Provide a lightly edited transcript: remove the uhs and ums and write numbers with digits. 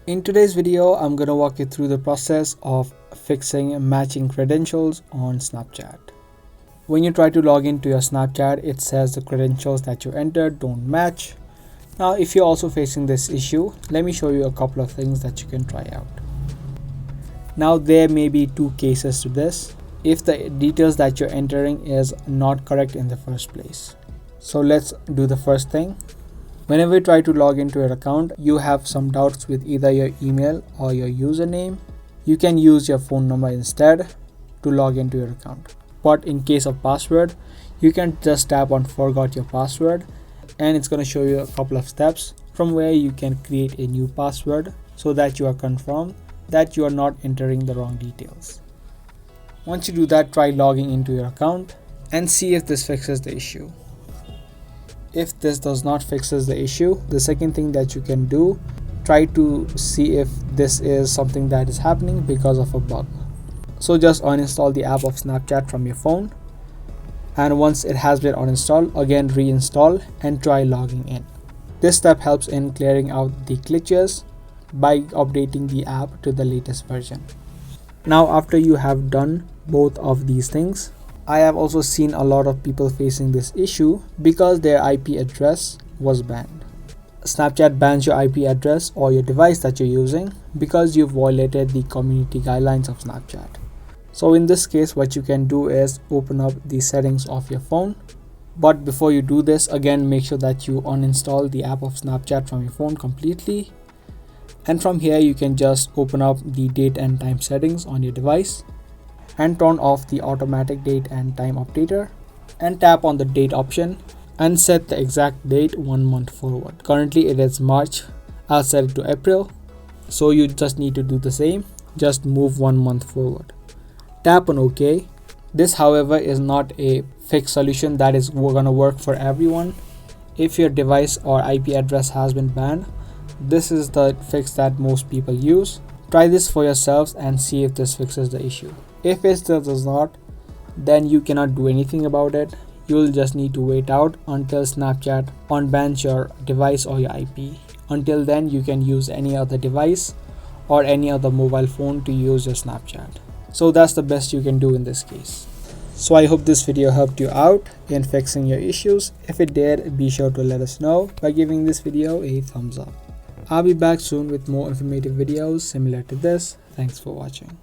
In today's video, I'm going to walk you through the process of fixing matching credentials on Snapchat. When you try to log into your Snapchat, it says the credentials that you entered don't match. Now, if you're also facing this issue, let me show you a couple of things that you can try out. Now, there may be two cases to this if the details that you're entering is not correct in the first place. So let's do the first thing. Whenever you try to log into your account, you have some doubts with either your email or your username. You can use your phone number instead to log into your account. But in case of password, you can just tap on forgot your password and it's going to show you a couple of steps from where you can create a new password so that you are confirmed that you are not entering the wrong details. Once you do that, try logging into your account and see if this fixes the issue. If this does not fixes the issue, the second thing that you can do, try to see if this is something that is happening because of a bug. So just uninstall the app of Snapchat from your phone, and once it has been uninstalled, again reinstall and try logging in. This step helps in clearing out the glitches by updating the app to the latest version. Now, after you have done both of these things, I have also seen a lot of people facing this issue because their IP address was banned. Snapchat bans your IP address or your device that you're using because you violated the community guidelines of Snapchat. So in this case, what you can do is open up the settings of your phone. But before you do this, again, make sure that you uninstall the app of Snapchat from your phone completely. And from here, you can just open up the date and time settings on your device and turn off the automatic date and time updater and tap on the date option and set the exact date 1 month forward. Currently it is March. I'll set it to April. So you just need to do the same. Just move 1 month forward. Tap on OK. This, however, is not a fixed solution that is gonna work for everyone. If your device or IP address has been banned, this is the fix that most people use. Try this for yourselves and see if this fixes the issue. If it still does not, then you cannot do anything about it. You'll just need to wait out until Snapchat unbans your device or your IP. Until then, you can use any other device or any other mobile phone to use your Snapchat. So that's the best you can do in this case. So I hope this video helped you out in fixing your issues. If it did, be sure to let us know by giving this video a thumbs up. I'll be back soon with more informative videos similar to this. Thanks for watching.